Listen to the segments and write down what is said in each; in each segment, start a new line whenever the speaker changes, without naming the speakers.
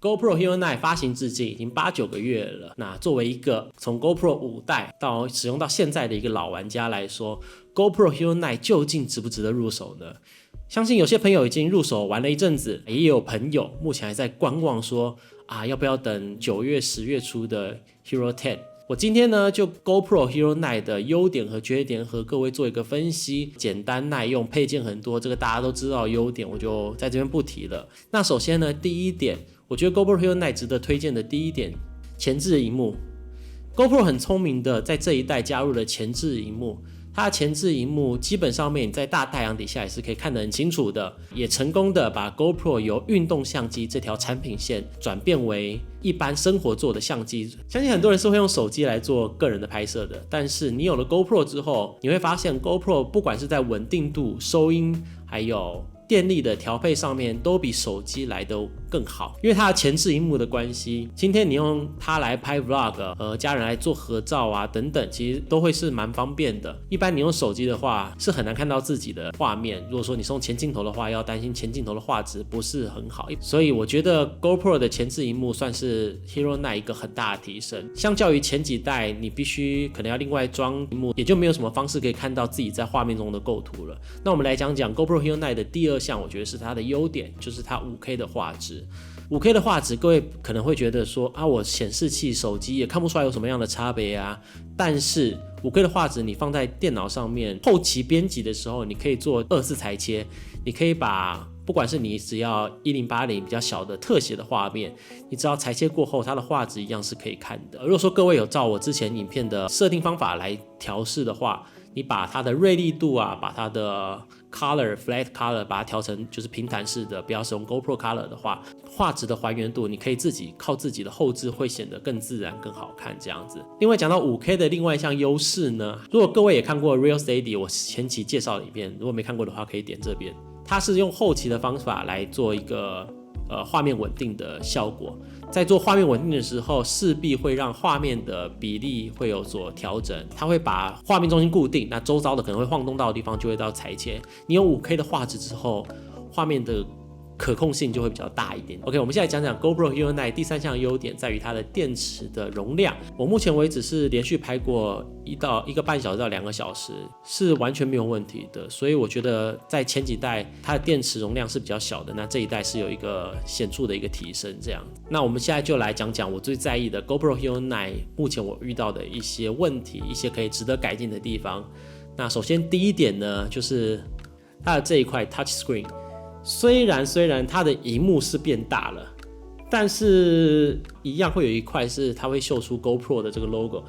GoPro Hero 9发行至今已经8-9个月了，那作为一个从 GoPro 5代到使用到现在的一个老玩家来说， GoPro Hero 9究竟值不值得入手呢？相信有些朋友已经入手玩了一阵子，也有朋友目前还在观望说要不要等9月10月出的 Hero 10。我今天呢就 GoPro Hero 9的优点和缺点和各位做一个分析，简单耐用，配件很多，这个大家都知道的优点我就在这边不提了。那首先呢，第一点，我觉得 GoPro Hero 9值得推荐的第一点，前置萤幕。 GoPro 很聪明的在这一代加入了前置萤幕，它的前置萤幕基本上面你在大太阳底下也是可以看得很清楚的，也成功的把 GoPro 由运动相机这条产品线转变为一般生活做的相机。相信很多人是会用手机来做个人的拍摄的，但是你有了 GoPro 之后，你会发现 GoPro 不管是在稳定度、收音还有电力的调配上面都比手机来得更好，因为它的前置萤幕的关系，今天你用它来拍 vlog 和家人来做合照等等，其实都会是蛮方便的。一般你用手机的话是很难看到自己的画面，如果说你是用前镜头的话，要担心前镜头的画质不是很好，所以我觉得 GoPro 的前置萤幕算是 Hero 9一个很大的提升。相较于前几代你必须可能要另外装萤幕，也就没有什么方式可以看到自己在画面中的构图了。那我们来讲讲 GoPro Hero 9的第二项，我觉得是它的优点，就是它 5K 的画质。5K 的画质，各位可能会觉得说我显示器、手机也看不出来有什么样的差别但是 5K 的画质你放在电脑上面后期编辑的时候，你可以做2次裁切，你可以把不管是你只要1080比较小的特写的画面，你只要裁切过后，它的画质一样是可以看的。如果说各位有照我之前影片的设定方法来调试的话，你把它的锐利度把它的 color flat color 把它调成就是平坦式的，不要使用 GoPro color 的话，画质的还原度你可以自己靠自己的后置会显得更自然更好看这样子。另外讲到 5K 的另外一项优势呢，如果各位也看过 Real Steady 我前期介绍了一遍，如果没看过的话可以点这边，它是用后期的方法来做一个画面稳定的效果。在做画面稳定的时候，势必会让画面的比例会有所调整，它会把画面中心固定，那周遭的可能会晃动到的地方就会到裁切。你有 5K 的画质之后，画面的可控性就会比较大一点。 OK， 我们现在讲讲 GoPro Hero 9第三项优点在于它的电池的容量。我目前为止是连续拍过1个半小时到2个小时，是完全没有问题的，所以我觉得在前几代它的电池容量是比较小的，那这一代是有一个显著的一个提升这样。那我们现在就来讲讲我最在意的 GoPro Hero 9目前我遇到的一些问题，一些可以值得改进的地方。那首先第一点呢，就是它的这一块 Touch Screen，虽然它的萤幕是变大了，但是一样会有一块是它会秀出 GoPro 的这个 logo，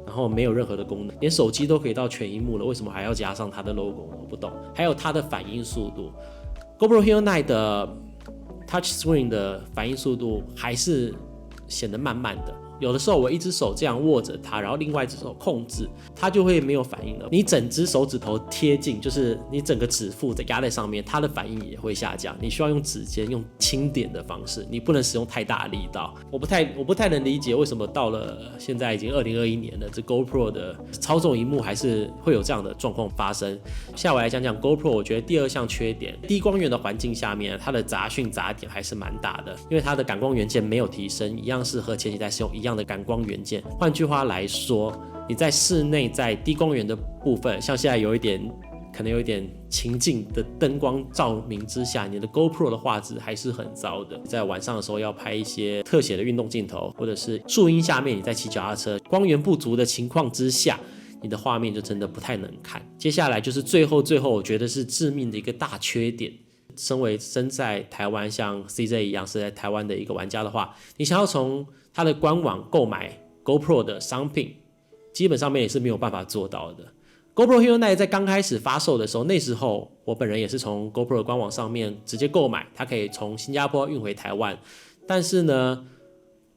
然后没有任何的功能，连手机都可以到全萤幕了，为什么还要加上它的 logo？ 我不懂。还有它的反应速度 ，GoPro Hero 9的 Touch Screen 的反应速度还是显得慢慢的。有的时候我一只手这样握着它，然后另外一只手控制，它就会没有反应了。你整只手指头贴近，就是你整个指腹压在上面，它的反应也会下降。你需要用指尖用轻点的方式，你不能使用太大的力道。我不太能理解为什么到了现在已经2021年了，这 GoPro 的操纵萤幕还是会有这样的状况发生。下我来讲讲 GoPro， 我觉得第二项缺点，低光源的环境下面，它的杂讯杂点还是蛮大的，因为它的感光元件没有提升，一样是和前几代使用一样的感光元件。换句话来说，你在室内在低光源的部分，像现在可能有一点情境的灯光照明之下，你的 GoPro 的画质还是很糟的。在晚上的时候要拍一些特写的运动镜头，或者是树荫下面你在骑脚踏车，光源不足的情况之下，你的画面就真的不太能看。接下来就是最后我觉得是致命的一个大缺点。身在台湾，像 CJ 一样是在台湾的一个玩家的话，你想要从他的官网购买 GoPro 的商品，基本上面也是没有办法做到的。GoPro Hero 9在刚开始发售的时候，那时候我本人也是从 GoPro 的官网上面直接购买，它可以从新加坡运回台湾。但是呢，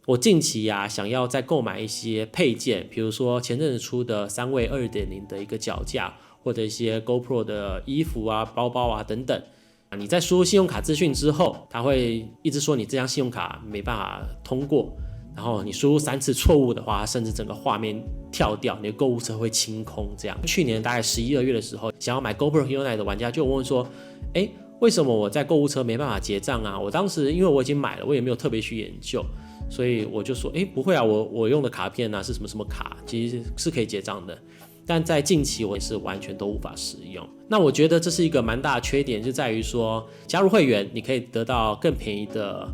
我近期想要再购买一些配件，比如说前阵子出的3位 2.0 的一个脚架，或者一些 GoPro 的衣服包包等等。你在输入信用卡资讯之后，它会一直说你这张信用卡没办法通过，然后你输入3次错误的话，甚至整个画面跳掉，你的购物车会清空这样。去年大概11、2月的时候，想要买 GoPro Hero 9的玩家就问说，为什么我在购物车没办法结账啊？我当时因为我已经买了，我也没有特别去研究，所以我就说，不会啊，我用的卡片啊是什么什么卡，其实是可以结账的。但在近期我也是完全都无法使用。那我觉得这是一个蛮大的缺点，就在于说加入会员你可以得到更便宜的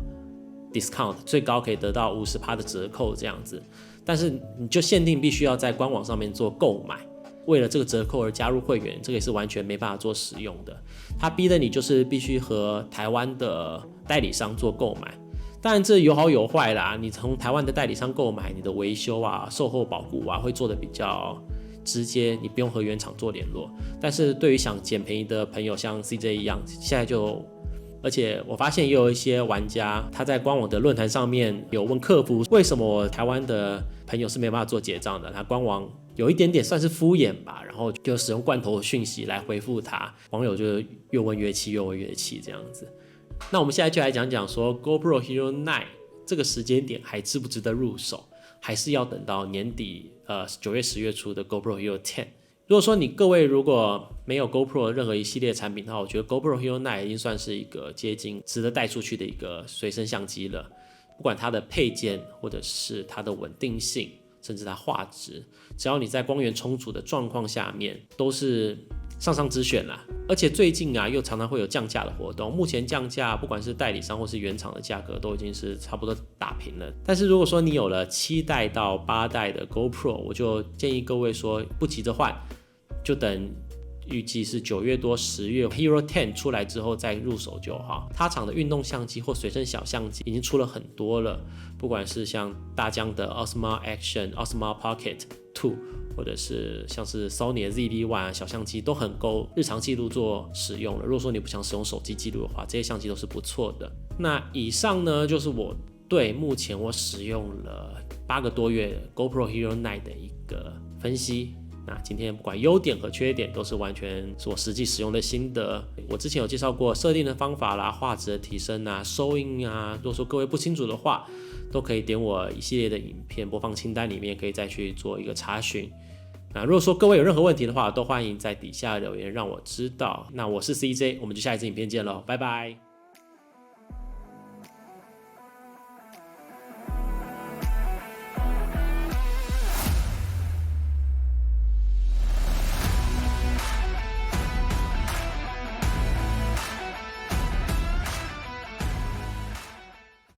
discount， 最高可以得到 50% 的折扣这样子，但是你就限定必须要在官网上面做购买，为了这个折扣而加入会员，这个也是完全没办法做使用的。他逼的你就是必须和台湾的代理商做购买，当然这有好有坏啦，你从台湾的代理商购买，你的维修啊、售后保固啊会做的比较直接，你不用和原厂做联络。但是对于想捡便宜的朋友，像 CJ 一样，现在就，而且我发现也有一些玩家，他在官网的论坛上面有问客服，为什么我台湾的朋友是没办法做结账的？他官网有一点点算是敷衍吧，然后就使用罐头讯息来回复他，网友就越问越气，越问越气这样子。那我们现在就来讲讲说 GoPro Hero 9这个时间点还值不值得入手，还是要等到年底9月10月初的 GoPro Hero 10。如果说各位如果没有 GoPro 任何一系列产品的话，我觉得 GoPro Hero 9已经算是一个接近值得带出去的一个随身相机了。不管它的配件，或者是它的稳定性，甚至它画质，只要你在光源充足的状况下面，都是上上之选啦。而且最近又常常会有降价的活动，目前降价不管是代理商或是原厂的价格都已经是差不多打平了。但是如果说你有了7代到8代的 GoPro， 我就建议各位说不急着换，就等预计是9月多10月 Hero 10出来之后再入手就好。他厂的运动相机或随身小相机已经出了很多了，不管是像大疆的 Osmo Action、Osmo Pocket 2，或者是像是 Sony 的 ZV-1 小相机都很够日常记录做使用了。如果说你不想使用手机记录的话，这些相机都是不错的。那以上呢就是我对目前我使用了8个多月 GoPro Hero 9的一个分析。那今天不管优点和缺点都是完全是我实际使用的心得。我之前有介绍过设定的方法啦、画质的提升啊、收音啊，如果说各位不清楚的话，都可以点我一系列的影片播放清单里面可以再去做一个查询。那如果说各位有任何问题的话，都欢迎在底下留言让我知道。那我是 CJ， 我们就下一支影片见咯，拜拜。